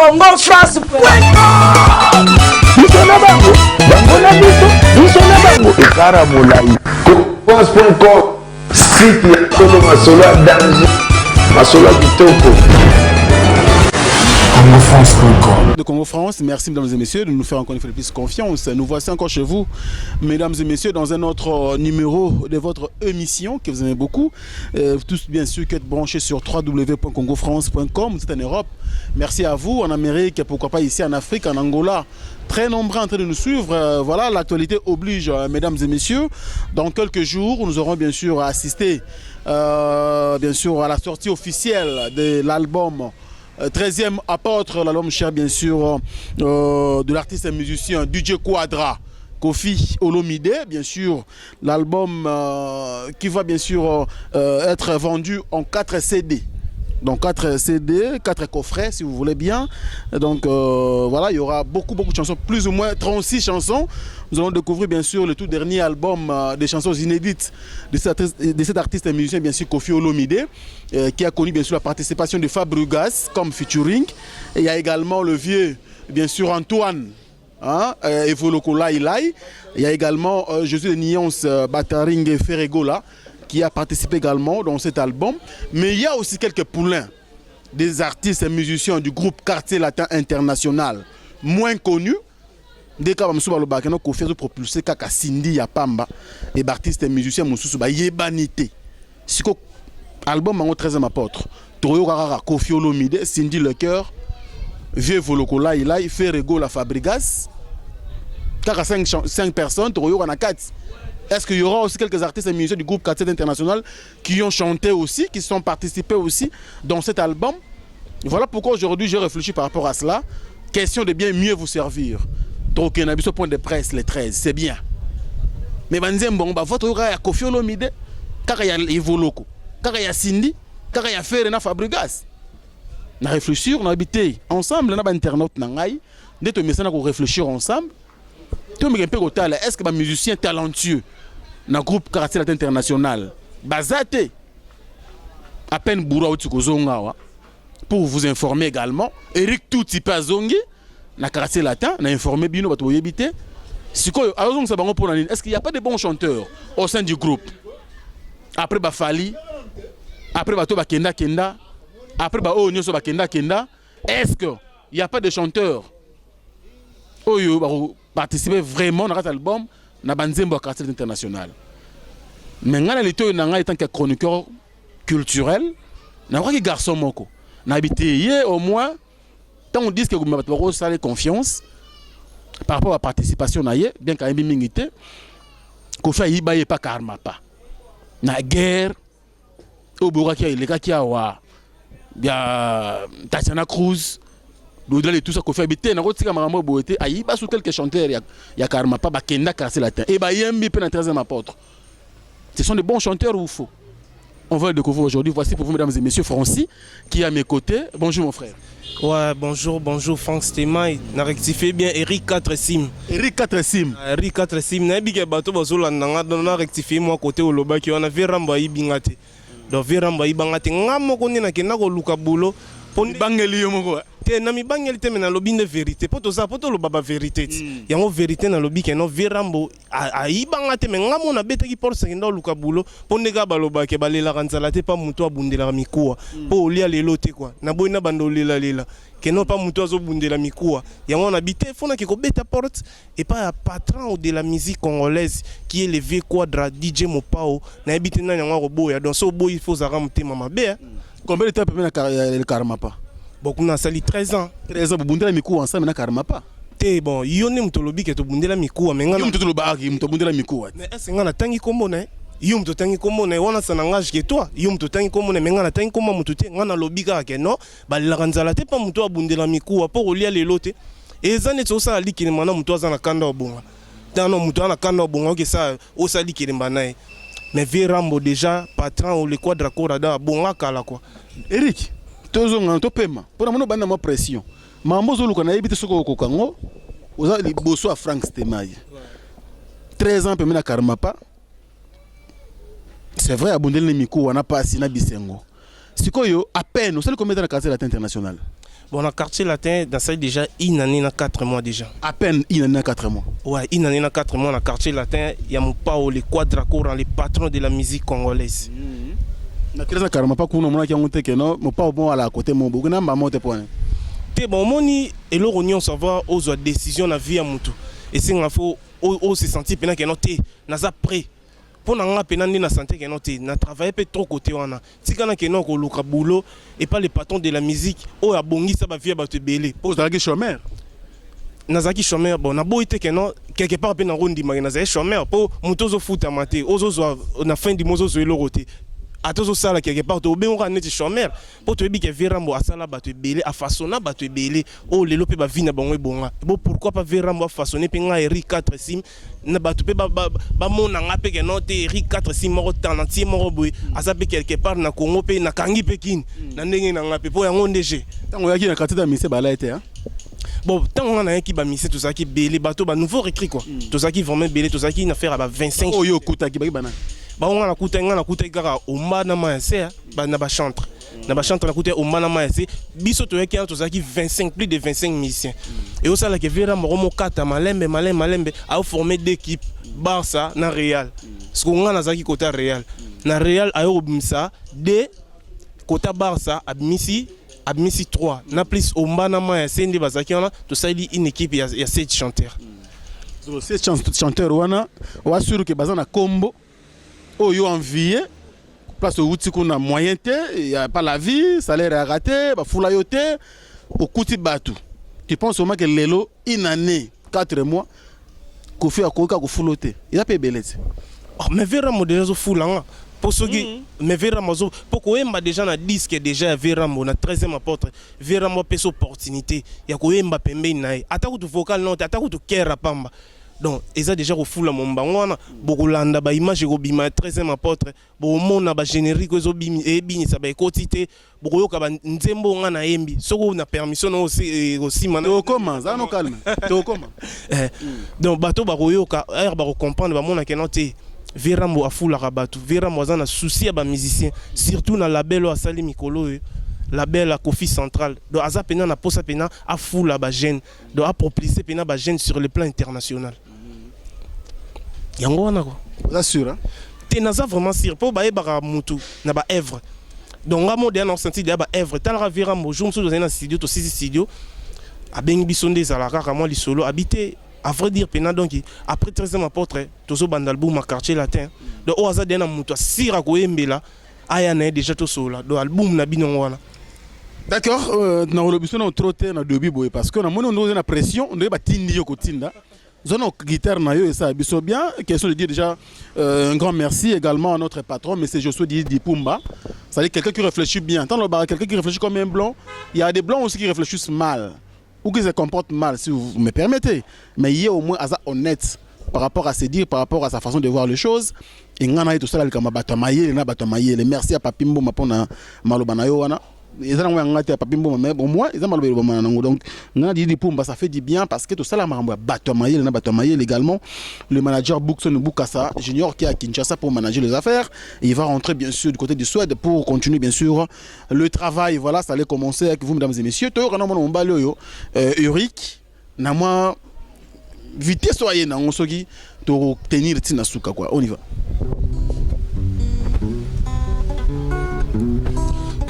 congofrance.com. Biso na bango, bango na biso na bango. Ekara molai. France.com, site ya solo masolo ya danger, masolo ya kitoko. De Congo France, merci mesdames et messieurs de nous faire encore une fois de plus confiance. Nous voici encore chez vous, mesdames et messieurs, dans un autre numéro de votre émission que vous aimez beaucoup. Tous bien sûr qui êtes branchés sur www.congofrance.com. Vous êtes en Europe. Merci à vous, en Amérique, pourquoi pas ici en Afrique, en Angola. Très nombreux en train de nous suivre. Voilà, l'actualité oblige, mesdames et messieurs. Dans quelques jours, nous aurons bien sûr assisté bien sûr, à la sortie officielle de l'album 13e apôtre, l'album cher bien sûr de l'artiste et musicien DJ Quadra, Kofi Olomide, bien sûr l'album qui va bien sûr être vendu en 4 CD. Donc 4 CD, 4 coffrets si vous voulez bien. Donc voilà, il y aura beaucoup de chansons, plus ou moins 36 chansons. Nous allons découvrir bien sûr le tout dernier album des chansons inédites de cet artiste et musicien bien sûr Kofi Olomide, qui a connu bien sûr la participation de Fabregas comme featuring. Et il y a également le vieux bien sûr Antoine Evoloko Lailai. Il y a également Jésus de Nyons Bataring Ferregola qui a participé également dans cet album. Mais il y a aussi quelques poulains des artistes et musiciens du groupe Quartier Latin International, moins connus. Des cas comme Souba qui ont propulsé Kaka Cindy Yapamba et artistes et musiciens Moussou Yebanité. C'est quoi album en 13e apôtre. Toyo Rara Kofi Olomide, Cindy Le Coeur, Vieux Volokola Ilaï, Ferrego La Fabrigas. Kaka 5 personnes, Toyo Rana 4. Est-ce qu'il y aura aussi quelques artistes et musiciens du groupe Quartier International qui ont chanté aussi, qui sont participés aussi dans cet album? Voilà pourquoi aujourd'hui j'ai réfléchi par rapport à cela. Question de bien mieux vous servir. Donc il y a un point de presse les 13, c'est bien. Mais votre aura Kofi Olomide, car il y a Evoloko, car il y a Cindy, car il y a Ferena Fabregas. On a réfléchi, on a habité ensemble, on a internaute nangai, dès que nous avons réfléchir ensemble. Est-ce que les musiciens talentueux dans le groupe Quartier Latin International, Bazate, à peine Boura Outukozonga, pour vous informer également, Eric Touti Pazongi, dans Quartier Latin, on a informé Bino Batoyebite. Est-ce qu'il n'y a pas de bons chanteurs au sein du groupe? Après Bafali, après Bato Bakenda Kenda, après Bao Nyoso Bakenda Kenda, est-ce qu'il n'y a pas de chanteurs participer vraiment dans cet album na banzembo à Quartier International? Mais ngana lito nanga étant que chroniqueur culturel na quoi garçon moko na habité au moins tant on dit que vous m'avez ça confiance par rapport à la participation na yé bien quand même mingité ko fa yiba yé pas karma pas na guerre au bouraki les gars qui a wa bien Tatiana Cruz au-delà de tout ça qu'on fait habiter na rotika marambo boete ayiba sous quelques chanteurs ya karma pas bakenda Quartier Latin et ba yembi pe na 13e apôtre. Ce sont de bons chanteurs ou faux? On va le découvrir aujourd'hui. Voici pour vous mesdames et messieurs Francis qui est à mes côtés. Bonjour mon frère. Ouais, bonjour Franck Stéma, n'a rectifié bien Eric 4 Sim. Eric 4 Sim. Eric 4 Sim, n'a bien bateau bazola n'a rectifié moi côté au loba qui on a veramba ibingate. Donc veramba ibangate ngamo koni na kena ko luka bulo poni bangeli yo moko. Te na mi bangeli te na lobi de vérité. Poto za poto lo baba vérité. Yango vérité na lobi keno verambo a ibangate me ngamo na betaki porte kenda luka bulo poni ga baloba ke balela kanzala te pa muto abundela mikuwa. Po olia lelo te quoi. Na boina bando lela. Keno pas muto azobundela mikuwa. Yango na bité fona ke ko beta porte et pas patron de la musique congolaise qui est le vieux Quadra DJ Mopao na habité na yango roboya. Donc so boy il faut zara mutema mabe. Combien de temps peut mener le karma pas? Beaucoup na sali 13 ans. 13 ans pour bundela mikuwa ensemble na karma pas. Te bon, yone mutolobi ke to bundela mikuwa mais ngana mutoloba ki mutobundela mikuwa. Mais est-ce ngana tangi kombo na? Yum to tangi kombo na wana sana ngage ke toi. Yum to tangi kombo na ngana tangi kombo mutute ngana lobika ke no, ba la kanzala te pa muto abundela mikuwa pour olia lelo te. Et zane to sa likini mana muto azana kanda obonga. Tano muto ana kanda obonga ke sa o sa likini mbanae. Mais Vérambo déjà patron ou le Quadra Corada bonga kala quoi. Eric, tozonga to pema. Pona mono bana ma pression. Mambo zoluka na yebite soko kokango. Oza li boso a Frank Stemai. 13 ans pemena karma pas. C'est vrai abundel le miko wana pas sina bisengo. Sikoyo à peine, vous savez combien de la Quartier Latin International? Bon, dans le quartier latin, dans ça déjà une année, 4 mois déjà. À peine une année, 4 mois. Ouais, une année, 4 mois dans le quartier latin, il y a mon pao, les quadracourants, les patrons de la musique congolaise. Na kila karama pas kuno mona ki ngonte ke no mo pa bon ala côté mon buguna mba mote point. Te bon moni et le rognon savoir aux décisions na vie à mutu. Et c'est nga faut au se sentir pena que no te na za prêt. Pour nga pena ni na santé que no te na travailler peu trop côté wana. Tikana ke no ko luka boulot et pas les patrons de la musique o ya bongi ça ba vie ba te belé. Pour ça que chômeur. Nazaki chômeur bon na boité que non quelque part pe na rondi ma na za chômeur pour mutozo futa maté ozo na fin du mozo zo eloroté. À tous ça là quelque part tu bien on est chômeur pour te dire que Vérambo a ça là ba te belé a façonner ba te belé oh les lopé ba vina bongo bonga bon pourquoi pas Vérambo a façonner pe nga ri 4 sim na ba te pe ba mona nga pe que non te ri 4 sim mo temps entier mo boy a ça pe quelque part na Congo pe na kangi pe kin na ndenge na nga pe po ya ngondege tango yaki na katita mise bala été hein. Bon, tant on a un qui va misser tout ça qui belé bateau ba nouveau récrit quoi tout ça qui vraiment belé tout ça qui n'a faire à 25 oh yo kuta ki bana. Bah on a coûté gara au manama c'est bah na ba chantre na coûté au manama c'est biso to yaki tout ça qui 25 plus de 25 musiciens et au ça là que vera mo kata malembe a formé d'équipe Barça na Real parce qu'on a zaki côté Real na Real a obimsa de côté Barça admisi 3 na plus au manama c'est ndi bazaki on a tout ça il une équipe il y a 7 chanteurs so 7 chanteurs wana wa sûr que bazana combo. Oh, yo envié, place où tu as moyen, il n'y a pas la vie, salaire est raté, foula yoté, au kouti batou. Tu penses au moins que l'élo, une année, 4 mois, qu'on fait à Koka, qu'on fouloté. Il a payé belé. Oh, mais Vérambo déjà foulant. Pour ceux qui, mais Vérambo, pour qu'on ait déjà un disque déjà Vérambo, na 13e apôtre, Vérambo a une opportunité. Il y a qu'on ait un pembe naï. Attaque ou vocal non, attaque ou kera pamba. Donc, ils ont déjà refoué mon bangon, beaucoup landa ba image robima 13e apôtre, beaucoup monde ba générique zo bimi et bini ça ba quotité, beaucoup yoka ba nzembo ngana embi. Soko na permission aussi mana. To comment ça non calme. To comment. Donc bateau ba yoka air ba comprendre ba mona kenante Vérambo a foula rabatu. Vérambo za na souci ba musicien, surtout na label o asali mikolo. La belle Kofi centrale donc aza pena na posa pena a foula ba jeune donc a propulser pena ba jeune sur le plan international yango wana ko ça sûr hein te naza vraiment sûr pour ba ebara mutu na ba œuvre donc nga moderne en senti de ba œuvre tala Vérambo jour musu dans studio to 6 studio a bengi bisonde za la kaka moi li solo habité à vrai dire pena donc après 13e apôtre tozo bandalbum ma quartier latin donc o aza dena mutu sira ko embela aya na déjà to solo donc album na binongo wana. D'accord, na olobiso na troté na dobi boy parce que na moni on a pression, on doit batindi yo kotinda. Zone guitare na yo et ça biso bien, question de dire déjà un grand merci également à notre patron monsieur Josué Dipumba. Ça dit quelqu'un qui réfléchit bien. Tant le bar quelqu'un qui réfléchit comme un blanc, il y a des blancs aussi qui réfléchissent mal ou qui se comportent mal si vous me permettez. Mais il est au moins honnête par rapport à se dire, par rapport à sa façon de voir les choses. Et ngana tout ça le kama batamaye, na batamaye. Merci à Papimbo mapona malobana yo wana. Ils ont un papimbo mais bon moi ils ont mal donc ça fait du bien parce que tout ça la batomaye légalement le manager Bookson Bukasa Junior qui est à Kinshasa pour manager les affaires et il va rentrer bien sûr du côté du Suède pour continuer bien sûr le travail voilà ça allait commencer avec vous mesdames et messieurs to kana mon mbalo yo Uric na moi vitesse soyez na ngosoki to tenir tina suka quoi on y va.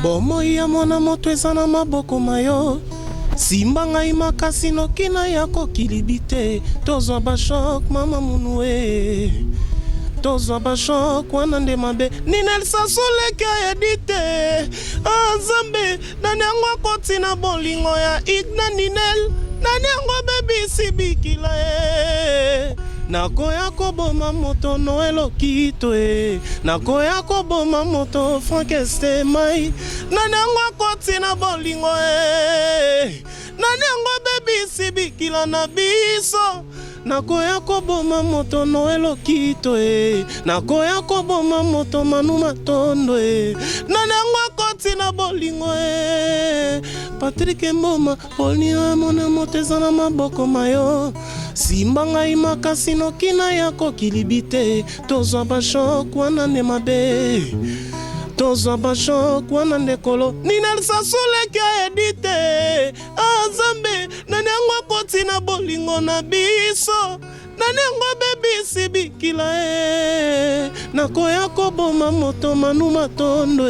Bomo ya mwana moto eza na maboko mayo simba ngai makasi noki na ya kokilibi te tozwa bashok mama munue tozwa bashok wana nde mabe ninel sasoleki ayedi te azambe nani yango akoti na bolingo ya igna ninel nani yango bebisi bikila e nakoya koboma moto Noelo Kito nakoya koboma moto Frankeste mai nani yango akoti na bolingo nani yango bebisi bikila na biso nakoya koboma moto Noelo Kito nakoya koboma moto Manu Matondo nani yango akoti na bolingo Patrick Mboma polio mona moto eza na maboko mayo simba ngai makasi noki na ya kokilibi te tozwa bashok wana nde mabe tozwa bashok wana nde kolo ninel sasoleki ayedi te ntina bolingo na biso nanengo bebisi bikila nakoya koboma moto manu matondo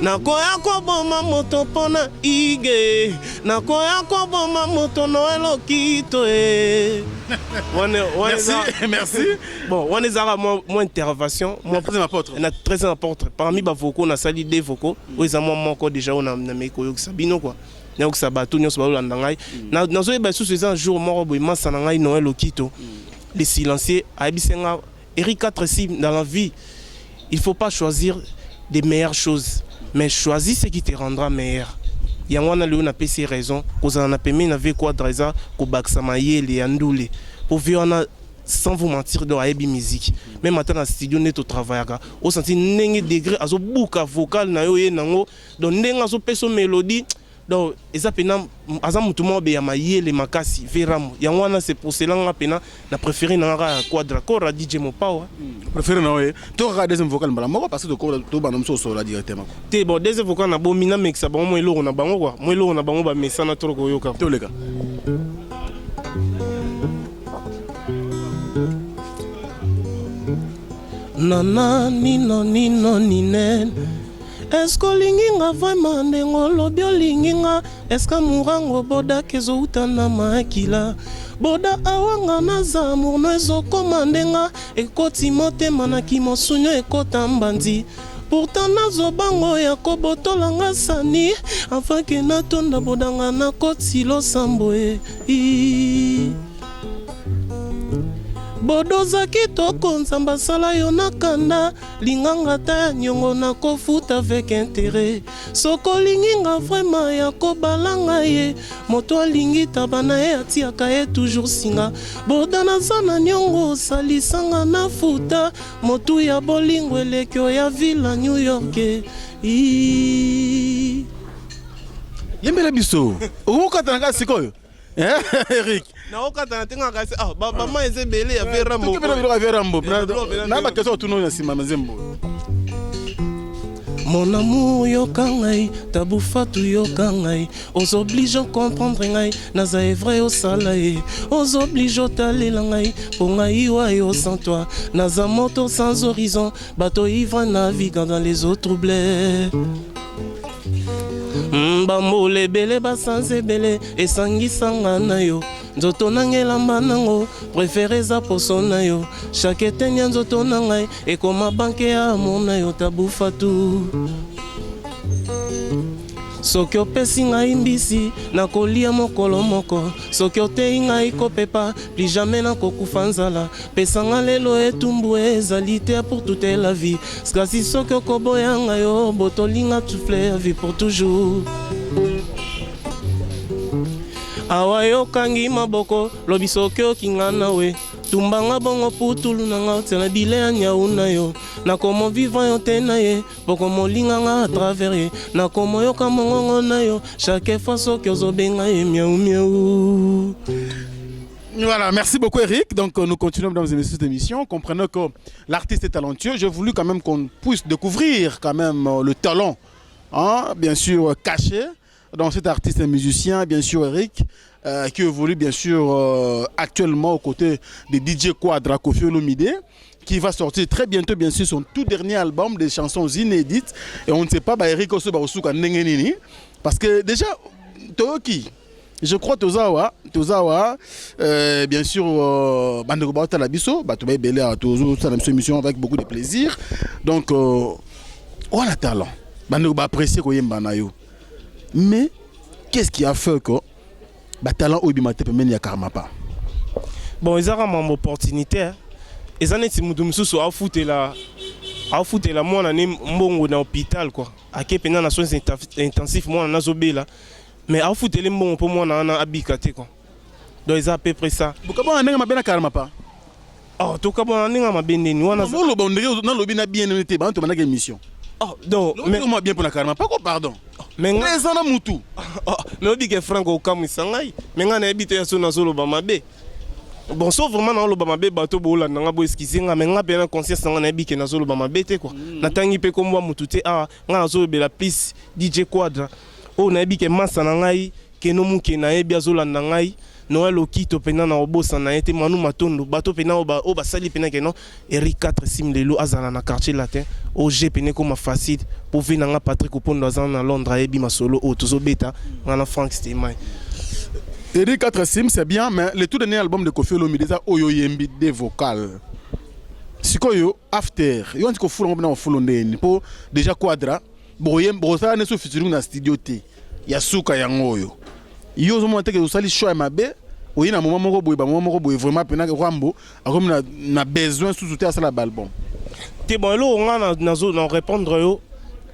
nakoya koboma moto pona ige nakoya koboma moto noelo kito Merci. Bon, on est à mon intervention. Moi, très apôtre. Très important. Parmi les vocaux, on a sali des vocaux. Oui, ça moi encore déjà on a mis quoi Sabino quoi. N'a que ça bateau nous ça landangai. Na zo ba sous ces un jour mort boy man sanangai Noël okito. Les silencieux Abisenga Eric 4 6 dans la vie. Il faut pas choisir des meilleures choses, mais choisis ce qui te rendra meilleur. Yangwana le on a PC raison, cause on a payé na quoi dresa ko baksamaye les andoule. Pour vivre sans vous mentir de la musique. Même maintenant dans le studio net au travail au senti n'engue degré azo bouka vocal na yo nango donc n'engue azo peso mélodie donc eza pena azam tout monde be amaye les makasi veram yangwana c'est pour cela nga pena na préféré na nga quadra kora DJ Mopawa préféré na ouais to ra deuxième vocal mbala moko parce que to ba nomso so la directement te bon deuxième vocal na bomina mexa ba mo eloro na bango quoi mo eloro na bango ba mesana trop yoka to leka Nana nino nino ninen Est-ce que linginga vraiment ndengo lobio linginga Est-ce que murango boda kezo utana makila Boda awanga na zamour no ezo komandenga Ekoti motema na kimosunyo ekota mbandi Pourtant nazo bango ya kobotolanga sani Afin que natonda bodanga na koti lo samboe Bodoza kitoko nzamba sala yo nakanda linganga ta nyongo na kofuta avec intérêt soko linginga vraiment ya kobalanga ye moto alingi tabana ye atiaka ye toujours singa bodana sana nyongo salisanga na futa motu ya bolingo elekyo ya villa New York yembela biso okatanga sikoyo Eric na okata na tenga kasi ba ma ezebele ya verambo to kebela ya verambo na ba keso tuno na sima mazembo Mon amour yoka ngai tabufatu yoka ngai os oblige comprendre ngai naza est vrai au salaye os oblige talela ngai pour ngai wa yo sans toi naza moto sans horizon bateau ivre naviguant dans les eaux troublées Bambole bele basanze bele esangisanga na yo nzoto nangelamba nango préféré za poso na yo chaque etenia nzoto na ngai ekoma banke ya amour na yo tabufatu soki opesi ngai mbisi nakolia mokolo moko soki otei ngai kopepa plus jamais nakokufa nzala pesanga lelo etumbu ezali te pour toute la vie kasi soki okoboya ngai yo botolinga souffler la vie pour toujours awa yokangi maboko lobi soki okinga nawe tumbanga bongo putulu nanga tsena bile ya nyau na yo nakomo vivant yo te na ye bokomo linganga à travers ye nakomo yoka mongongo na yo chaque fois soki ozobenga ye miaou miaou. Voilà, merci beaucoup Eric. Donc nous continuons dans cette émission. Comprenez que l'artiste est talentueux. J'ai voulu quand même qu'on puisse découvrir quand même le talent, hein, bien sûr caché dans cet artiste et musicien, bien sûr Eric, qui évolue bien sûr actuellement aux côtés de DJ Quadra Koffi Olomide, qui va sortir très bientôt bien sûr son tout dernier album des chansons inédites. Et on ne sait pas, Eric aussi parce que déjà, Toki, je crois Tozawa, bien sûr, Bandeko Baota Labiso, Batoubaï Belé à Tozo, ça une émission avec beaucoup de plaisir. Donc, on a talent. Bandeko va apprécier Koyembanayo. Mais qu'est-ce qui a fait que le talent Obimate peut mener à Karmapa? Bon, ils ont une opportunité. Ils ont été à foutre la moi on est dans l'hôpital quoi. À quel point on soins intensifs moi on a zobé là. Mais à foutre les mbongo pour moi on a habité quoi. Donc ils ont à peu près ça. Comment on a bien à Karmapa? Oh, tout cas bon on a bien né. On a le bon on a le bien bien été ban to mana émission. Oh, donc mais moi bien pour la Karmapa quoi pardon. Mais les ana mutu. Mais on dit que Franco Kamisangai, mais on a habité sur na solo bamabe. Bon, sauf vraiment dans le bamabe bateau bola nanga bo esquisinga mais on a bien conscience on a habité na solo bamabe te quoi. Na tangi pe comme moi mutu te ah, on a solo la piste DJ Quadra. On a habité massa nangai keno muke na ye biazolanda ngai Noël Okito pena na obosa na été Manu Matondo bato pena o basali pena keno Eric 4 sim lelo azala na quartier latin o G pena comme facile pour venir na Patrick Opondo azana na Londres ebi masolo o tozo beta na Frank Stemai. Eric 4 sim c'est bien mais le tout dernier album de Koffi Olomide Oyo Yembi des vocales. Sikoyo after yo ndiko fulo ngomna fulo ndeni po déjà quadra boyem brosa ne so featuring na studio te ya suka yangoyo. Yo zo monte que usali show mabe oyi na moment moko boye ba moment moko boye vraiment pena Rambo akomi na besoin sous-souter ça l'album. Te bon lo nga na répondre yo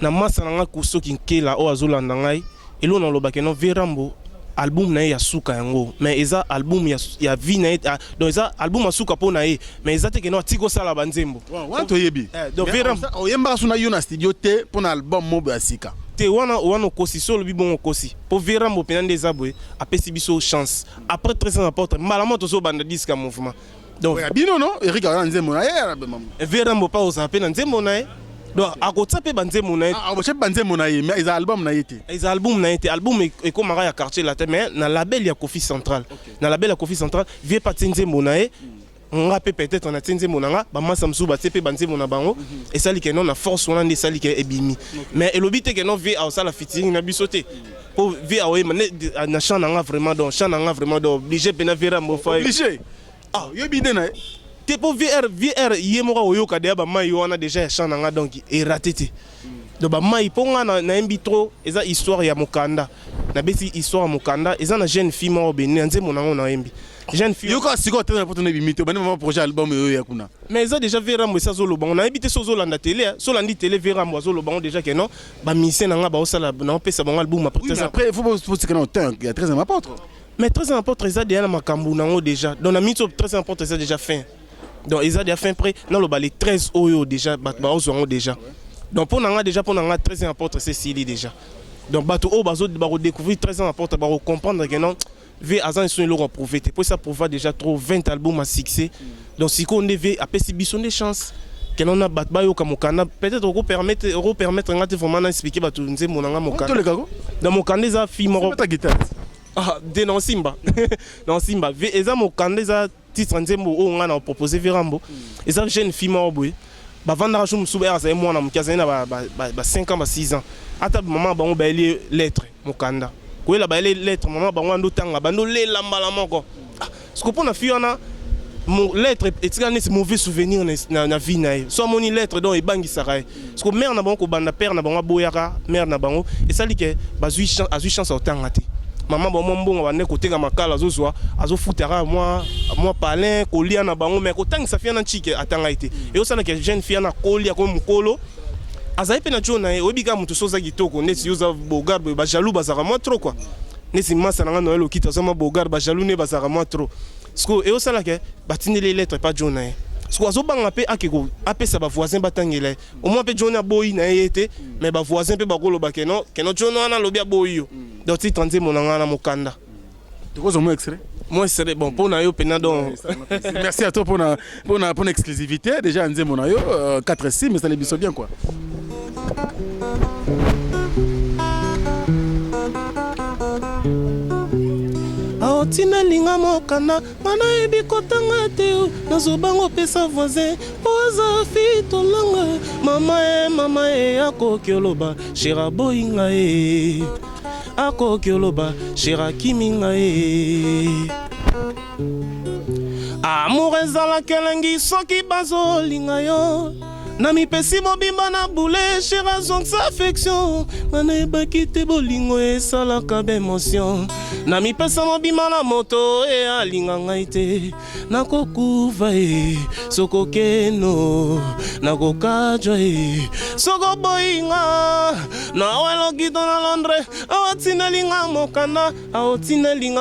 na masa nga kuso kinkela o azolanda ngai elo na lobake no Verambo album na ya suka yango mais eza album ya vie na donc eza album asuka po na ye mais eza te ke no tiko sala banzembo wa to yebi donc Verambo oyemba suna yo na studio te pour na album mobo asika te wana kosi solo bibongo kosi po Verambo pena ndeza boye apesi biso chance après 13 ans apporte malamo to so banda disque mouvement donc bino no Eric a nzembo na ye arabe mam Verambo pa osa pena nzembo na ye donc akotsape banzembo na ye boche banzembo na ye mais eza album na ye te eza album na ye te album ekomaka ya quartier latin mais na label ya Koffi Central na label ya Koffi Central vie pa nzembo na ye nga pe peut-être na nzembo na nga ba masa msu ba tepe banzembo na bango et sali ke non na force wana nde sali ke ebimi mais elobi te ke non vie a sala featuring na biso te pour vie a we na chant na nga vraiment donc chant na nga vraiment donc obligé pena Verambo fa obligé yo bide na te pour VR yemo ka oyoka de ba mai wana déjà chant na nga donc et raté te donc ba mai ponga na embi trop eza histoire ya mokanda na besi histoire ya mokanda eza na jeune fille mo bene nzembo na ngo na embi jeune fille yoko siko te na poto na bimito bani mo projet album yo ya kuna mais eza déjà Verambo ça zolo bango na ebité so zolanda télé so landi télé Verambo zolo bango déjà que non ba mission na nga ba osala na pesa bango album après il faut se connaître temps il y a 13 ans apôtre mais 13 ans apôtre eza déjà na makambu nango déjà donc na mito 13 ans apôtre eza déjà fin donc ils ont déjà fin près dans le bas les 13 oyo déjà ba ozongo déjà donc pour nanga déjà pour nanga 13 ans apôtre c'est Sili déjà donc bato o bazo ba redécouvrir 13 ans apôtre ba comprendre que non V azan sont leur prouver pour ça prouver déjà trop 20 albums à succès donc si on devait à pesibison des chances que l'on a battu au kamokana peut-être au permettre ngate vraiment expliquer ba tout nze monanga mokana dans mokanda za fi moro ta guitare ah de non simba non simba V eza mokanda za titre nzembo o nga na proposer Verambo eza jeune fille moro boy ba vendre chou musuba za moi na mkaza na ba 5 ans ba 6 ans ata maman bango ba li lettre mokanda ko la ba li lettre maman bango ndo tanga bando le lambala moko ce qu'on a fait on a mon lettre et mauvais souvenir na vie na so moni lettre donc e bangi sarai ce que mère na bango ko banda père na bango boyaka mère na bango et ça li ke bazui chance au tanga te maman bon mbongo bande côté ga makala zozwa azo futera moi palin kolia na bango mais ko tanga ça fia na chike atanga ite et au sana que jeune fille na kolia ko mukolo azayi pe na jona obika mutu soza kitoko neti yoza bogar ba jaloux bazaka moi trop quoi nesi masa na Noël Okito zama bogar ba jaloux ne bazaka moi trop sko et au sana que batine les lettres pas jona sko azo banga pe akeko apesa ba voisin batangela au moins pe jona boyi na yete mais ba voisin pe bakolo bakeno keno jona na lobia boyi donc ti tante monanga na mokanda tu cause moi extrait moi c'est bon pour na yo pena donc merci à toi pour l'exclusivité déjà nze mona yo 4-6 mais ça les biso bien quoi aotina linga mokanda mana ebi kotanga te nazobango pesa voisin oza fito langa mama e akoki oloba shira boyinga e akoki oloba shira kiminga e amour ezalaki elengi soki bazolinga yo na mipesi mobimba na boule shira zongisa affection ngana ebaki te bolingo esalaka baémotion na mipesa mobimba na moto e alinga ngai te nakokuva e sokokeno nakokajwa e soko boyinga na Noël Okito na Londres aotinelinga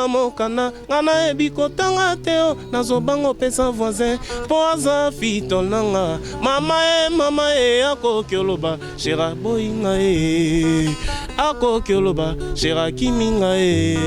mokanda ngana ebikotanga te nazobango pesa voisin po aza fito nanga mama e akoki oloba shira boyinga e akoki oloba shira kiminga e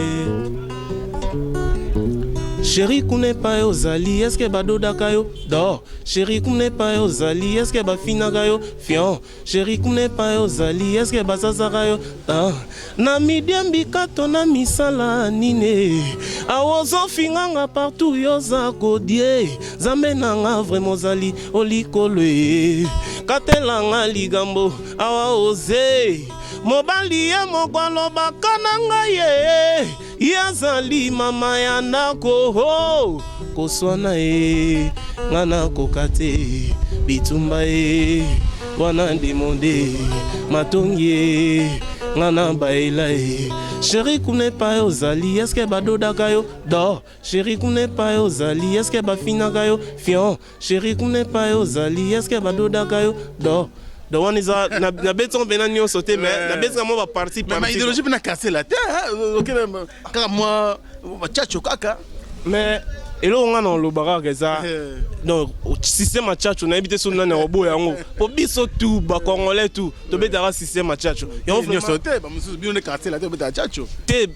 Chéri kune pa yo zali, est-ce que badodaka yo? Do. Chéri kune pa yo zali, est-ce que bafinaka yo? Fion. Chéri kune pa yo zali, est-ce que basasaka yo? Ah. Na midiambi kato na misala nine. Awozo finganga partout yo za kodie. Zambe nanga vraiment zali olikole. Katelanga ligambo awa oze. Mobali ya mokwalo bakananga ye. Yazali mama ya ndako ho koswana e ngana kokate bitumba e wana demonde matongi e ngana baila e chéri kune pa yo zali est-ce que badodaka yo do chéri kune pa yo zali est-ce que bafinaka yo fion chéri kune pa yo zali est-ce que badodaka yo do. The one is na beton bena nyo sauté mais na beton mo ba parti mais idéologie bena casser la tête OK car moi tchatcho kaka mais elo nga na lobara keza donc système a tchatcho na ebité so na robo yango po biso tout ba congolais tout to betara système a tchatcho yo nyo sauté ba musu bino casser la tête beta tchatcho te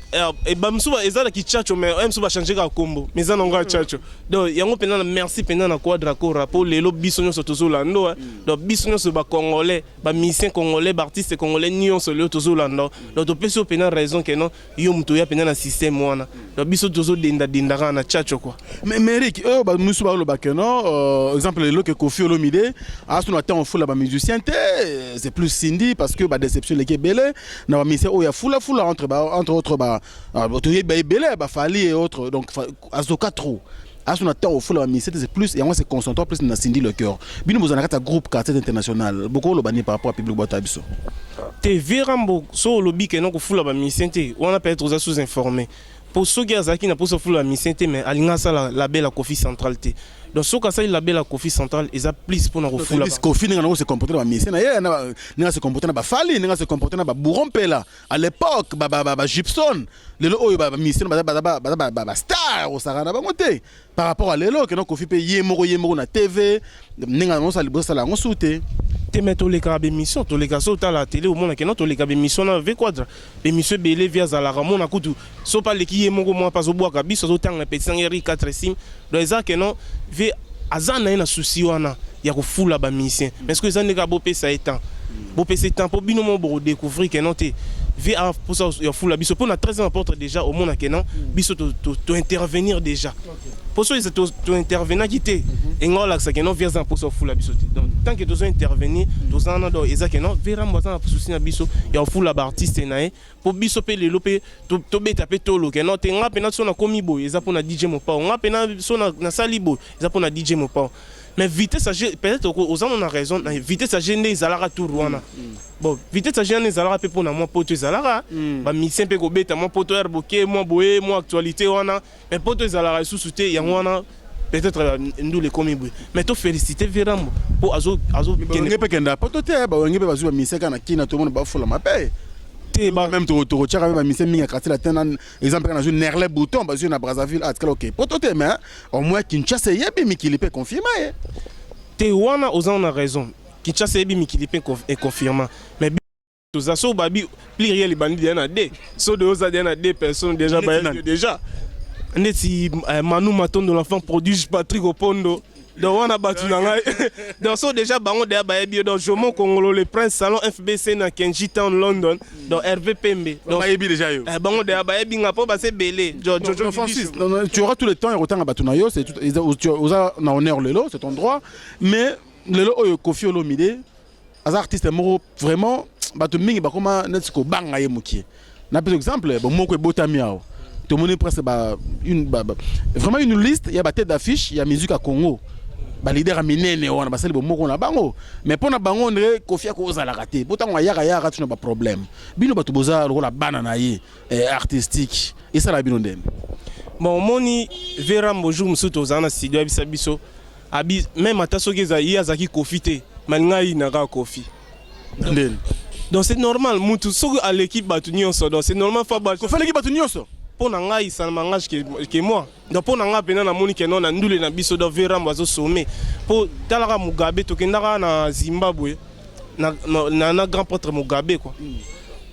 e ba musu ba ezala ki tchatcho mais musu ba changer ka kombo mais za nga tchatcho donc yango pena merci pena na quadra ko rapport lelo biso nyo soto lando donc biso nyo so ba congolais ba musicien congolais ba artiste congolais nyo so le tozo lando donc to peso pena raison que non yo muto ya pena na système wana donc biso tozo denda na tchatcho quoi. Mais Eric, nous sommes exemple le que Kofi Olomide, à ce moment on fout la musicien, c'est plus Cindy parce que bah déception les Kébélé, na musicien oh ya foula entre autres bah Belé, bah Fali et autres donc Azoka trop. À ce moment on fout la musicien c'est plus et on se concentre plus dans Cindy le cœur. Bino vous en avez un groupe quartier international, beaucoup le banni par rapport à public botabiso. Te virambo so lobby que non ko fout la musicien on a peut-être aux sous-informés. Pour ceux qui ont pour se la mission, mais à la belle Kofi centrale. Donc, ceux qui ont la belle Kofi centrale, ils ont plus pour nous refoule. Parce que Kofi n'a se comporter dans la mission, n'a se comporter dans la Fali, n'a se comporter dans la Bourrompela. À l'époque, Gibson, le lot où mission, star au Sahara, par rapport à l'élo, que Kofi paye Yemoro na TV, n'a pas le boss à la consulter. Te mettre les cas d'émission, tous les cas sautent à la télé au monde qui n'ont tous les cas d'émission dans le quadre. L'émission belé via la Ramon à coutu. Sauf pas les qui est mon moi pas au bois cabi, sauf autant les petits 4 sim. Donc ça que non, ve azana na souci wana ya ko fou la ba musicien. Mais ce que ça n'est pas beau ça étant. Beau c'est temps pour bino mon pour découvrir que non te ve pour ça ya fou la biso pour na très important déjà au monde que non biso to intervenir déjà. Pour ça ils to intervenir qui te ngola ça que non via pour ça fou la biso. Donc tant que tu intervenir tous en do eza que non vera mboza pour souci na biso ya fou la artiste nae pour biso pe le lopé to beta pe tolo que non te nga pena so na komi bo eza pour na DJ Mopa nga pena so na salibo eza pour na DJ Mopa. Mais vitesse peut-être aux gens on a raison vitesse à gêner zalara tout rwanda bon vitesse à gêner zalara pe pour na moi poto zalara ba musicien pe ko beta moi poto herboké moi boé moi actualité wana mais poto zalara sous-souté ya wana peut-être nous les commis mais to féliciter Virambo pour azo ngé pe kenda poto te ba ngé pe ba zuba musicien kana kina to monde ba fola mape même to tchaka ba musicien minga quartier la tena exemple kana zo nerle bouton ba zo na Brazzaville atkala OK poto te mais au moins Kinshasa yebi mikilipe confirmer te wana aux on a raison Kinshasa yebi mikilipe est confirmé mais tous aso babi pluriel bandi na D so de oza na D personnes déjà neti Manu Maton de l'enfant prodige Patrick Opondo donc on a battu donc so déjà bango de baebi donc Jomo Congolo le prince salon FBC na Kenji Town London donc Hervé Pembe donc baebi déjà yo bango de baebi nga po ba se belé Jojo Francis tu auras tout le temps et autant à Batunayo c'est tu as na honneur lelo c'est ton droit mais lelo Kofi Olomide as artiste moro vraiment batu mingi ba koma netiko banga ye mukie na par exemple bon moko botamiao tout le monde presque vraiment une liste il y a ba tête d'affiche il y a musique à Congo ba leader minene wana basali bo moko na bango mais pona bango ndre Kofi ko za la raté pourtant wa yaka tu na ba problème bino batu boza lokola bana na ye artistique et ça la bino ndem bon moni Virambo jour musuto zana studio biso abi même atasoki za yazaki Kofi te malinga na ka Kofi ndel donc c'est normal mutu soko à l'équipe batu nyonso donc c'est normal fa ba ko fa l'équipe batu nyonso pour ngai ça m'engage que moi donc pour ngai pena na moni que non na ndule na biso do Virambo zo sommet pour talaka Mugabe to kendaka na Zimbabwe na grand prêtre Mugabe quoi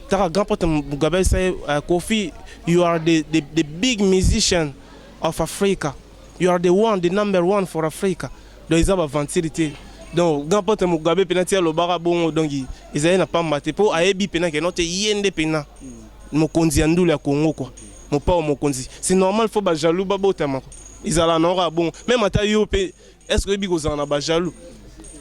ta grand prêtre Mugabe say Kofi you are the big musician of Africa. You are the number one for Africa. Donc ils ont aventurité. Donc quand pote Mugabe penati lo bara bon donc ils avaient na pas maté pour ayebi pena que notre yende pena. Mokonzi andou la Congo quoi. Mon pas mokonzi. C'est normal faut ba jaloux ba botama. Ils allaient n'aura bon même ata yo est-ce que bigo za na ba jaloux.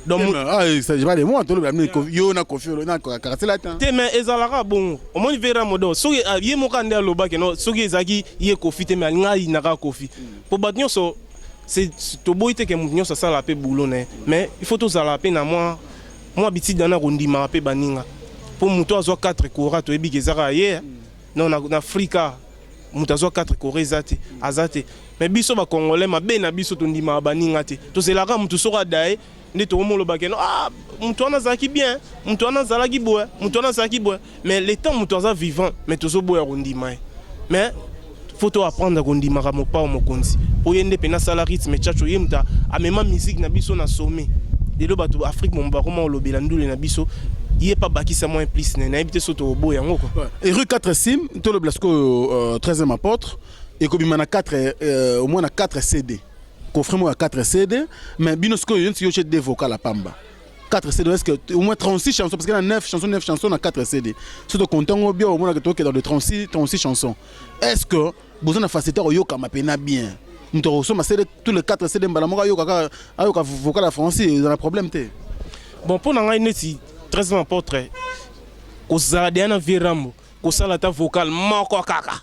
Donc il s'agit pas de moi tout le yo na confiance na caraté là temps. Mais ils allaient bon. Au moins verra modo. So ye mo kande lo ba que non so ezaki ye kofi te mais ngai na ka kofi. Pour batnyo so c'est to boité que nous ça la paix boulot mais il faut tous à la paix na moi biti dans na rondi ma paix baninga pour muto azo 4 kora to ebi kezaka hier non na Afrika muto azo 4 kora azate mais biso ba congolais mabe na biso to ndima baninga te to zelaka muto soka dai ndi to mo lo bakeno muto na zaki bien muto na zalaki boya muto na zaki boya mais les temps muto aza vivant mais to zo boya rondi mai mais faut apprendre à kondimaka mopa mokonzi oyende pena sala rythme chacho yemta amema musique na biso na sommet lelo bato Afrique mon baroma olobela ndule na biso yé pas bakisa moins plus na ebité soto obo yango quoi et rue 4 sim to le blasco 13e apôtre et kobima na 4 au moins na 4 CD coffre moi à 4 CD mais binosko yonsi yoche des vocales à pamba 4 CD, est-ce que au moins 36 chansons, parce qu'il y a 9 chansons dans 4 CD. Surtout quand on bien au moins dans les 36 chansons. Est-ce que vous avez facilité au yoka mapena bien? Nous te recevons tous les 4 CD mbalamoka yoka vocal à français, il y a un problème té. Bon pour nous c'est très important. Ko zadiana virambo, ko salata vocal moko kaka.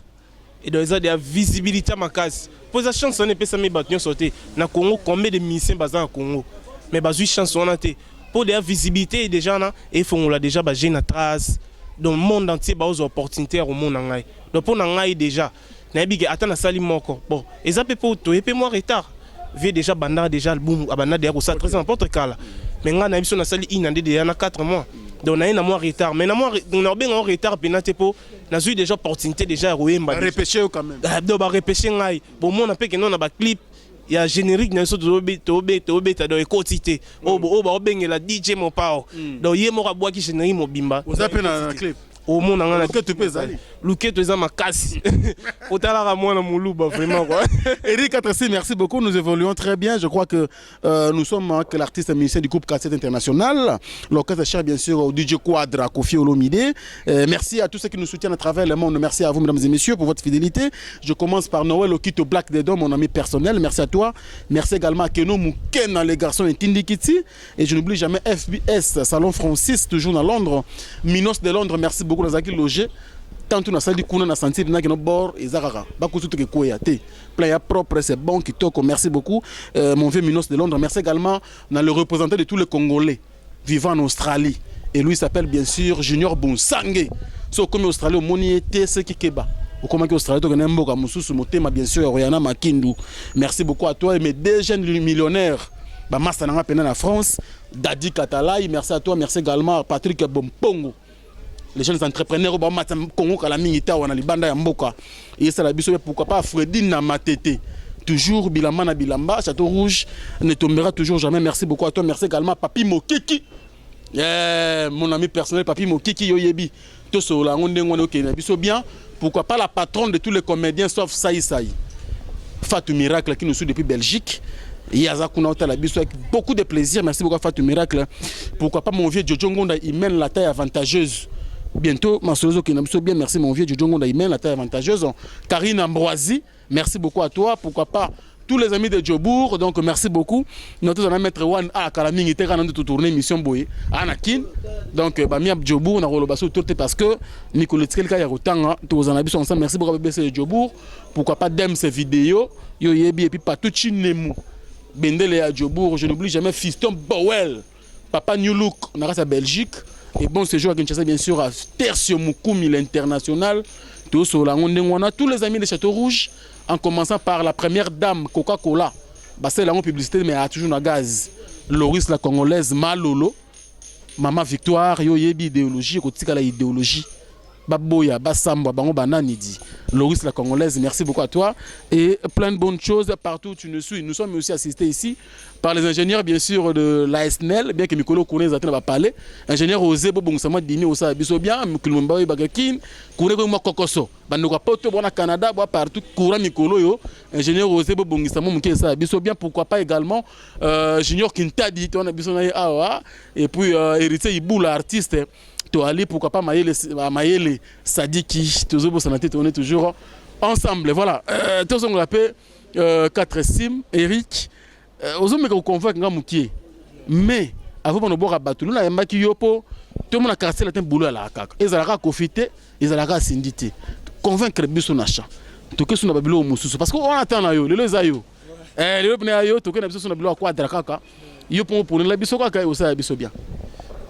Et dans les a visibilité ma case. Pour la chanson ne peut pas me battre sauter. Na Congo combien de musiciens basés en Congo. Mais basu chanson na té. Pour la visibilité déjà et font la déjà basé na trace dans le monde entier ba aux opportunités au monde ngai. Donc pour ngai déjà na bi que attend sali moko. Bon, et ça peut pour toi et moi retard. Vu déjà banda déjà album abanda derrière ça très important kala. Mais nga na biso na sali inandé déjà na 4 mois. Donc on a un mois retard mais na mois on a bien en retard penate po na eu déjà opportunité déjà roemba. Repêcher quand même. Donc ba repêcher ngai. Bon moi on a pas que non na ba clip il y a générique na so tobeta do ekotité ba obengela DJ mo pao donc ye mo kabwa ki générique mo bimba vous appelez na clip au monde ngana que tu peux aller luketo eza makasi otala mwana muluba vraiment quoi. Eric Atrassi, merci beaucoup, nous évoluons très bien. Je crois que nous sommes que l'artiste musicien du groupe Cassette International. L'orchestre cher bien sûr au DJ Quadra, Kofi Olomide. Merci à tous ceux qui nous soutiennent à travers le monde. Merci à vous mesdames et messieurs pour votre fidélité. Je commence par Noël Okito Black Dedo, mon ami personnel. Merci à toi. Merci également à Keno Mouken, les garçons et Tindikiti. Et je n'oublie jamais FBS, Salon Francis, toujours dans Londres. Minos de Londres, merci beaucoup dans Zaki Logé. Tant on a sali qu'on a senti que nos bords et Zara. Bakou tout que quoi plein propre, c'est bon qui toque. Merci beaucoup, mon vieux Minos de Londres. Merci également dans le représentant de tous les Congolais vivant en Australie. Et lui s'appelle bien sûr Junior Bonsangé. So comme Australie au moni était ce qui keba. Au comment que Australie to gagne mboka mususu motema bien sûr Royana Makindu. Merci beaucoup à toi et mes deux jeunes millionnaires. Ba massa na pena na France, Dadi Katalai, merci à toi, merci également à Patrick Bompongo. Les jeunes entrepreneurs au Congo kala mingita wana libanda ya mboka et ça la biso pourquoi pas Freddy na matete toujours bilamba na bilamba Château Rouge ne tombera toujours jamais. Merci beaucoup à toi, merci également à Papi Mokiki, mon ami personnel Papi Mokiki yoyebi to so la ngonde ngone okena biso bien, pourquoi pas la patronne de tous les comédiens sauf Saï Fatou Miracle qui nous suit depuis Belgique. Yaza Kunauta la biso avec beaucoup de plaisir. Merci beaucoup à Fatou Miracle. Pourquoi pas mon vieux Jojo Ngonda, il mène la taille avantageuse. Bientôt, Masolozo qui nous bien, merci mon vieux Jojo Ngonda, il mène la taille avantageuse. Karine Ambroisie, merci beaucoup à toi. Pourquoi pas tous les amis de Djobourg, donc merci beaucoup. Nous allons mettre one à Kalaming et Terra de tourner mission Boye Anakin. Donc Bamia Djobourg, on a relobé autour parce que Nicolas Tkelka y a autant tous en habitude ensemble. Merci beaucoup à BC Djobourg. Pourquoi pas d'aimer ces vidéos. Yo yebi et puis pas tout Chinemu. Bendele à Djobourg, je n'oublie jamais Fiston Bowell, Papa New Look, on a à Belgique. Et bon séjour à Kinshasa, bien sûr, à Tertio Moukoumi, l'international. Tous les amis de Château Rouge, en commençant par la première dame Coca-Cola. C'est la publicité, mais elle a toujours la gaz. Loris, la congolaise, Malolo. Maman Victoire, Yoyebi, idéologie, Kotika, la idéologie. Baboya, Basamba, Bango Bananidi, Loris la Congolaise, merci beaucoup à toi. Et plein de bonnes choses partout où tu nous suis. Nous sommes aussi assistés ici par les ingénieurs, bien sûr, de l'ASNEL, bien que Mikolo Kouné Zaten va parler. Ingénieur Osé Bobonsama Dini Osa Bisobia, Mkulumbaoui Bagakin, Kouné Kouné Kokoso, Banouka Poto, Bona Canada, partout, Koura Mikolo Yo, ingénieur Osé Bobonsama Mukesa Bisobia, pourquoi pas également Junior Kintadi, on a Bisonaï Awa, et puis héritier Ibou, l'artiste. Ali, pourquoi pas Maïele Sadiki, on est toujours ensemble. Voilà, tous on l'appelle 4 Sim, Eric, aux hommes qui convoquent Ngamuki. Mais, avant de boire à Batou, nous avons dit Yopo, tout le monde a cassé la tête boulot à la CAC. Ils ont profité, ils ont syndité. Convaincre Bissou Nacha. Tout ce que nous avons dit, parce qu'on attend là, les ayo. Les ayo, tout ce que nous avons dit, quoi, Drakaka. Yopo pour nous, Bissou Kaka, aussi à Bissou bien.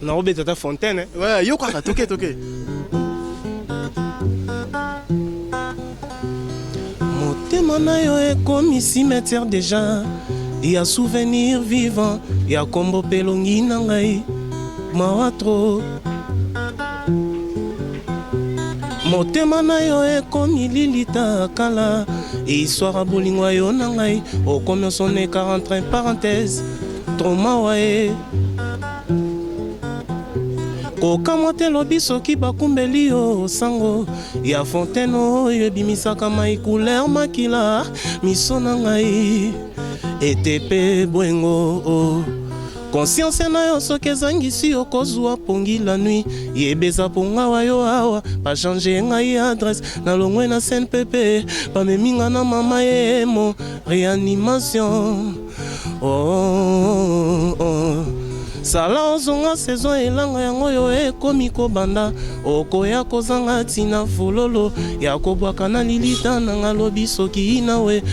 Na obe tata fontaine. Ouais, yo quoi, toqué. Motema na yo ekomi cimetière déjà. Il y a souvenir vivant, il y a kombo pelongi na ngai. Mawa tro. Motema na yo ekomi lilita kala. Histoire bolingo yo na ngai. Okomi sonné 40 parenthèse. Trauma wae. Kokamote lobi soki bakumbeli yo sango ya fontaine oyo ebimisaka mai couleur makila miso na ngai etepe bwengo conscience na yo soki ezangisi okozwa pongi la nuit yebeza ponga wa yo awa bachange ngai adresse na longwe na CNPP bameminga na mama yemo réanimation sala ozonga saison elanga yango yo ekomi kobanda okoya kozanga tina fololo ya kobwaka na lilita nanga lobi soki nawe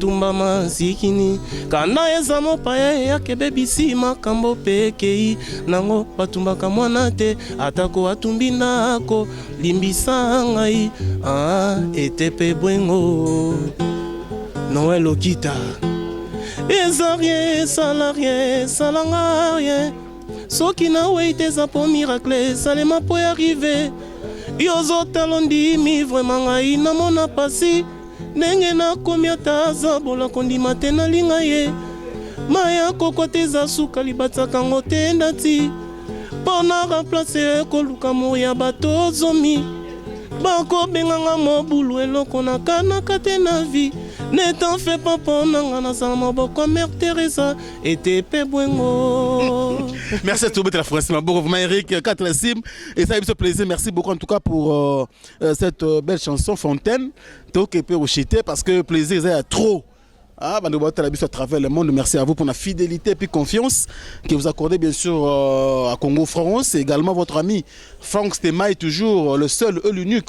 tumba masikini kana eza mopaya yake bebisi makambo pekei nango batumbaka mwana te atako atumbi ndako limbisa ngai etepe bwengo Noël Okita. Eza rien, salanga rien. Soki na weite za po miracle, salema po arriver. Yozo talondi mi vraiment ngai na mona pasi. Nenge na komiata za bola kondima te na linga ye. Maya kokote za suka libatsaka ngote ndati. Pona remplacer koluka moya bato zomi. Bako benganga mobulu eloko na kanaka te na vie. Ne t'en fais pas pour Nangana Salmaboko, Mère Teresa et Tepe Bwengo. Merci à tous la France, beaucoup Eric, 4 Sim, et ça a eu ce plaisir. Merci beaucoup en tout cas pour cette belle chanson Fontaine. Donc, et puis parce que le plaisir est trop. Ah, à travers le monde. Merci à vous pour la fidélité et puis confiance que vous accordez bien sûr à Congo France et également votre ami Franck Stema est toujours le seul, l'unique.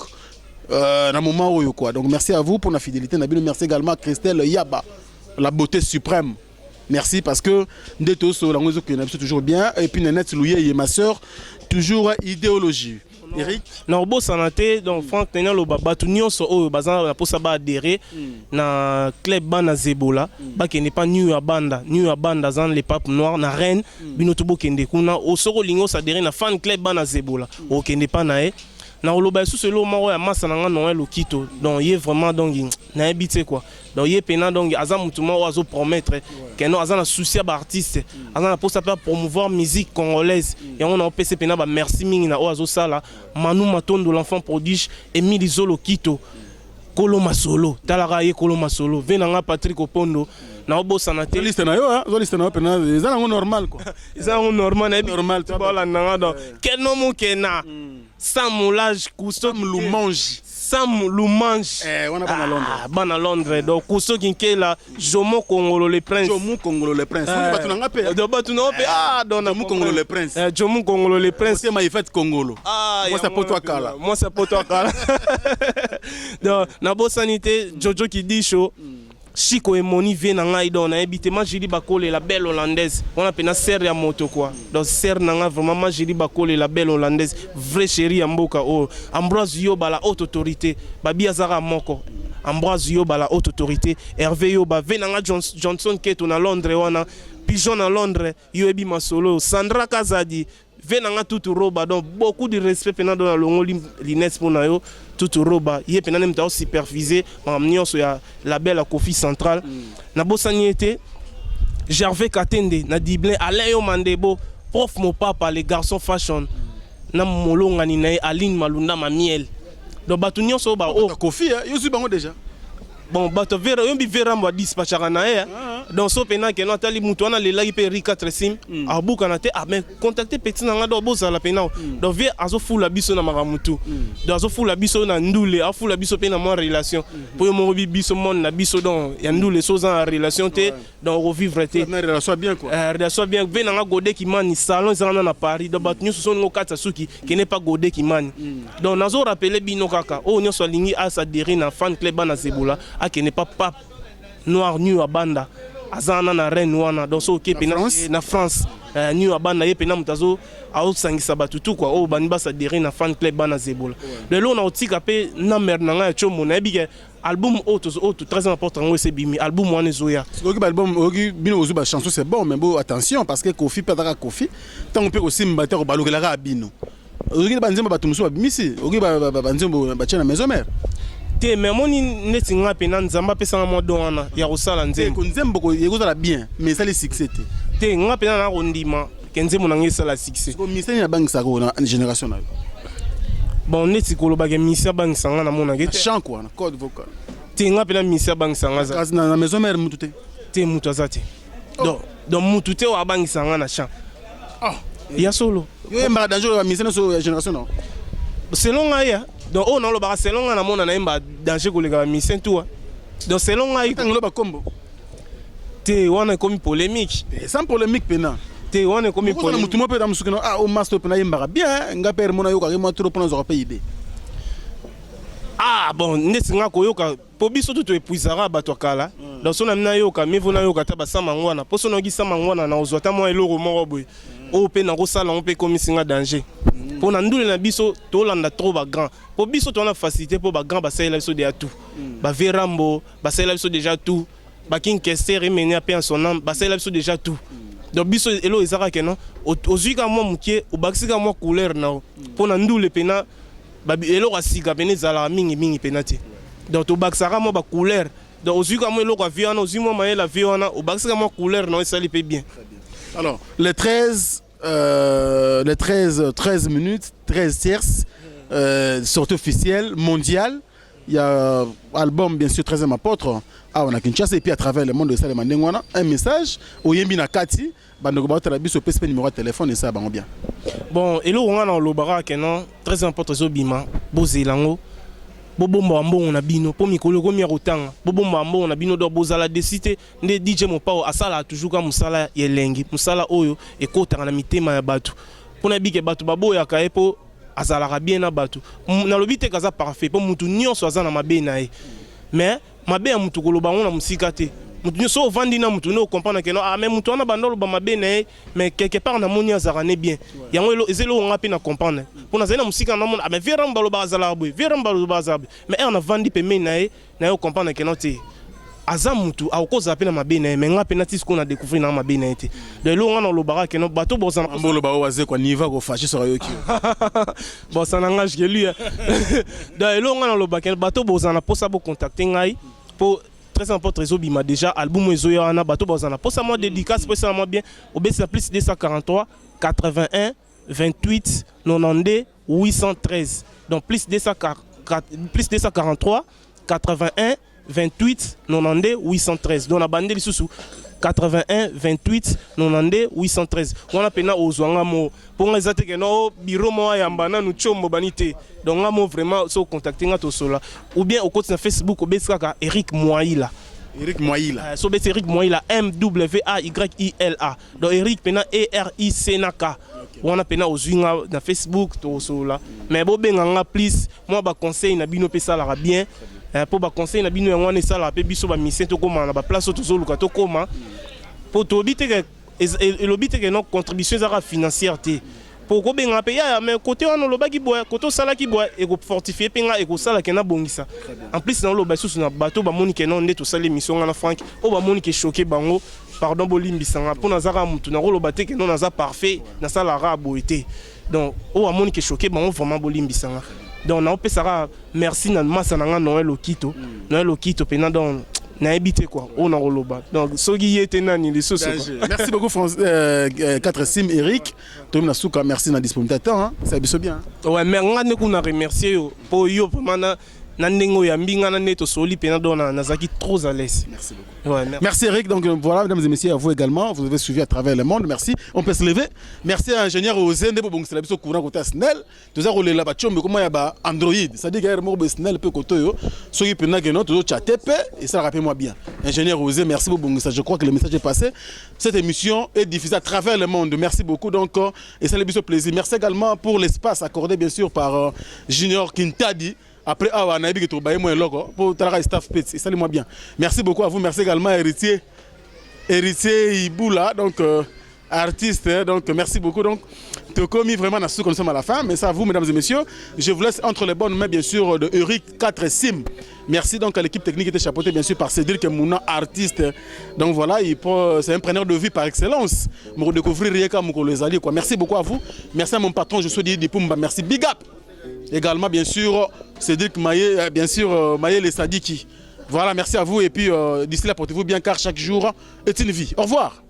Dans un moment où quoi. Donc merci à vous pour la fidélité. Merci également à Christelle Yaba, la beauté suprême. Merci parce que nous sommes toujours bien. Et puis Nanette Louye et ma soeur, toujours idéologie. Eric Norbo Sanate, donc Franck Tenel au Babatu Nyonso au Bazan la posa ba adhérer na club bana Zebola, ba qui n'est pas New Banda dans les papes noirs na Rennes, binotobo kende kuna au soro lingo s'adhérer na fan club bana Zebola. O kende pas nae. Na oloba sous le maro ya massa na Noël Okito. Donc il est vraiment donc na habité quoi. Donc il est pena donc azam mutuma oazo promettre que non azan souci ba artiste. Azan pour ça promouvoir musique congolaise et on a PC pena ba merci mingi na oazo sala Manu Matondo l'enfant prodige Emile Zolo Kito Kolo Masolo Talara ye Kolo Masolo venanga Patrick Opondo na obo sanate liste na yo hein liste na yo pena ezana normal quoi. Ezana normal na normal tu vois là nanga donc kenomo kena Sam Moulage Koustom Loumange Sam Loumange on a pas à Londres bana Londres donc Koustom Kinkela Jomo Kongolo le prince Jomo Kongolo le prince on batu nanga pe do batu no pe Jomo Kongolo le prince Jomo Kongolo le prince c'est ma fête Kongolo moi c'est pour toi kala moi c'est pour toi kala donc na bo sanité Jojo qui dit chaud Chico et Moni viennent en Aïdon, on a habitement Jiri Bakole, la belle hollandaise. On a peine serre à moto quoi. Donc serre nanga vraiment Jiri Bakole, la belle hollandaise. Vrai chéri Amboka oh. Ambroise Yoba la haute autorité. Babi Azara Moko. Ambroise Yoba la haute autorité. Hervé Yoba venanga Johnson Keto na Londres wana. Pigeon à Londres. Yoebi Masolo. Sandra Kazadi. venanga tout roba donc beaucoup de respect pendant dans longo lines pour nayo tout roba yé pendant même temps supervisé mamnio so ya label à Kofi Central na bosani été Gervais Katende na Diblin Alain Mandebo prof mon papa les garçons fashion na molonga ni na Aline Malunda ma miel donc batu nyonso ba o Kofi yo suis bango déjà bon bato vera yombi vera mwa dispatchara na ya donc so pena ke no tali mutu wana le lagi pe Rika Tresim abuka na te mais contacter petit na ngado boza la pena donc vie azo fula biso na maramutu donc azo fula biso na ndule a fula biso pe na mo relation pour mo biso mon na biso donc ya ndule so en relation te donc revivre te na relation bien quoi relation bien ve na gode ki mani salon zana na Paris donc bat nyu so ngo kata suki qui n'est pas gode ki mani donc nazo rappeler bino kaka o nyo so lingi asa deri na fan club na Zebola a qui n'est pas pape noir nu à banda azana na reine wana donc so ke pena na France nu à banda ye pena mutazo au sangisa batutu quoi o bani basa deri na fan club bana Zebola le lo na otika pe na mer na nga chomo na bige album auto très important ngo c'est bimi album wana zoya oki album oki bino ozu ba chanson c'est bon mais bon attention parce que Kofi peut-être Kofi tant on peut aussi mbater ko balokela bino oki ba nzemba batumuso ba bimisi oki ba nzembo ba tchana maison mère te mais moni neti nga pe na nzamba pesa na modo wana ya kosala nzembo nzembo ko yekozala bien mais ça les succès te nga pe na kondima ke nzembo na ngesa la succès ko miseni na bangisa ko na génération na bon neti koloba ke misia bangisa nga na mona ke chant quoi na code vocal te nga pe na misia bangisa nga za na maison mère mutu te mutu azate donc mutu te wa bangisa nga na chant ya solo yo mba danger ya miseni so génération na selon nga ya donc on a le bar selon nga na mona na imba danger ko le ga mission toi donc selon nga ngolo ba kombo te wana comme polémique sans polémique pena te wana comme polémique mutu mo pe da musukino o master pena imba bien nga per mona yo ka mo trop pona zo pays be bon nesi nga ko yoka po biso tout épuisera bato kala donc so na mina yoka mais vona yoka ta ba sama ngwana po so no gi sama ngwana na ozota mo eloko moko boy o pe na ko sala on pe comme singa danger pour na ndule na biso to landa trop ba grand po biso to na facilité po ba grand ba sala biso de tout ba verambo ba sala biso déjà tout ba king kester emeni a pe en son nom ba sala biso déjà tout donc biso elo ezaka ke non ozuika mo mukie o bakisika mo couleur na po na ndule pena ba elo asika pena zala mingi penati donc to bakisaka mo ba couleur donc ozuika mo elo ka viana ozimo ma la viana o bakisika mo couleur na esali pe bien. Alors le 13 minutes 13 tierces sortie officielle mondiale. Il y a album bien sûr 13e apôtre on a Kinshasa et puis à travers le monde de Salema Ndengwana un message au Yembi na Kati bando ko batala biso pese numéro de téléphone et ça bango bien. Bon elo ngana lo baraka non très important zo bima bozelango bobomba mbongo na bino po mikolo ko mi rotanga bobomba mbongo na bino do bozala décider nde DJ Mopao asala toujours ka musala yelengi musala oyo ekotanga na mitema ya batu pona bike batu baboya ka epo azalaka bien na batu na lobite kaza parfait po mutu nyonso azana mabe na ye mais mabe ya mutu koloba ngona musika te mutu nyonso vandi na mutu no comprendre que non mais mutu wana bandolo ba mabe na ye mais quelque part na moni azaka ne bien yango ezelo nga pe na comprendre pona zena musika na mona mais veramba lo bazala boy veramba lo bazala mais on a vandi pe na ye na yo comprendre que non te azamutu akoza pe na mabe na ye mais nga pe na tisko na découvrir na mabe na ye te de lo nga na lo baraka no bato bozana mbolo ba waze kwa niva ko fâché sur yo ki bon ça n'engage que lui de lo nga na lo baraka bato bozana posa bo contacter ngai pour très important réseau bima déjà album ezoya wana bato bozana posa moi dédicace posa moi bien obesa plus 243 81 28 92 813 donc plus 243 81 28 92 813 donc la bande sous 81 28 92 813 on a pena ozwanga mo pour ezate que no bureau mo ya mbana nu chombo banité donc ngamo vraiment so contacter nga to sola ou bien au compte na Facebook obesaka Eric Moaila so bet Eric Moaila MWAYILA donc Eric pena ERIC naka on a pena ozwinga na Facebook to sola mais bo benga nga please moi ba conseil na bino pesa la bien pour ba conseil na bino yango ne sala pe biso ba mission to koma na ba place to zoluka to koma pour to bite que et l'obite que non contribution zara financière te pour ko benga pe ya mais côté on lo baki boya côté sala ki boya et ko fortifier penga et ko sala ke na bongisa en plus dans lo ba susu na bateau ba moni ke non ndeto sala émission ngana Frank o ba moni ke choqué bango pardon bolimbisanga pour nazaka mutu na lo bate ke non naza parfait na sala ra boité donc o ba moni ke choqué bango vraiment bolimbisanga donc na opesaka merci na masa na nga Noël Okito pena donc na habité quoi on a roloba donc sogi était nani les sauces. Merci beaucoup 4 sim Eric toi na souka merci na disponibilité hein ça bien ouais mais ngane ko na remercier pour yo vraiment na ndengo ya mbinga na neto soli pena donc na zaki trop à l'aise. Merci beaucoup. Ouais, merci Eric, donc voilà mesdames et messieurs, à vous également, vous avez suivi à travers le monde, merci. On peut se lever. Merci à l'ingénieur Osé Ndebo Bong Selabiso courant côté Snell. Tout ça roulé là-bas chombe comment y a ba Android, ça dit que mo Snell peut côté yo, ceux qui pena que non tout chatter et ça rappelle-moi bien. Ingénieur Osé, merci beaucoup Bong, je crois que le message est passé. Cette émission est diffusée à travers le monde. Merci beaucoup donc et ça le plaisir. Merci également pour l'espace accordé bien sûr par Junior Kintadi. Après, on a dit que tu as pour travailler staff pets. Salut-moi bien. Merci beaucoup à vous. Merci également à Héritier Iboula, donc artiste. Donc merci beaucoup. Donc, tu as commis vraiment à ce que nous sommes à la fin. Mais ça, vous, mesdames et messieurs, je vous laisse entre les bonnes mains, bien sûr, de Eric 4 Sim. Merci donc à l'équipe technique qui était chapeautée, bien sûr, par Cédric Mouna, artiste. Donc voilà, c'est un preneur de vie par excellence. Pour redécouvrir Rieka Moukolezali. Merci beaucoup à vous. Merci à mon patron, je suis Didier Dipumba. Merci. Big up. Également, bien sûr, Cédric Maillé, bien sûr, Maillé les Sadiki. Voilà, merci à vous. Et puis, d'ici là, portez-vous bien, car chaque jour est une vie. Au revoir.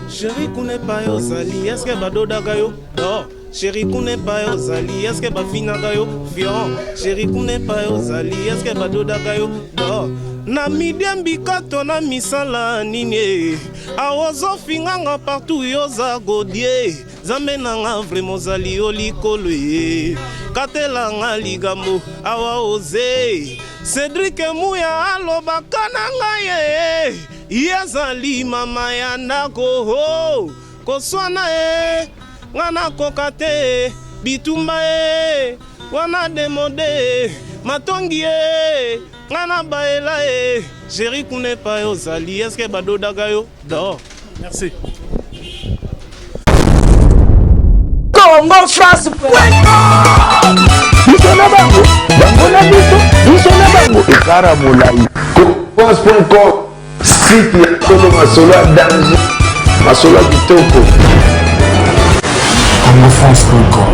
Chéri, connais pas yo Zali, est-ce que Bado Dagayo? Non. Chéri, connais pas yo Zali, est-ce que Bafina Gayo? Fion. Chéri, connais pas yo Zali, est-ce que Bado Dagayo? Non. Na midiam bikato na misala nini awozo finganga partout yoza godie zamena nga vraiment zali olikolo ye katela nga ligambo awa oze Cédric Mouya aloba kananga ye yazali mama ya ndako ho koswana e ngana kokate bitumba e wana demode matongi e ngana baela e chéri kune pa yo zali est-ce que Bado Dagayo dehors. Merci. Congo France Bisona bango bangona bisona bango ekara molai France.com site ya Tolo Masolo ya danger Masolo ya kitoko Congo France.com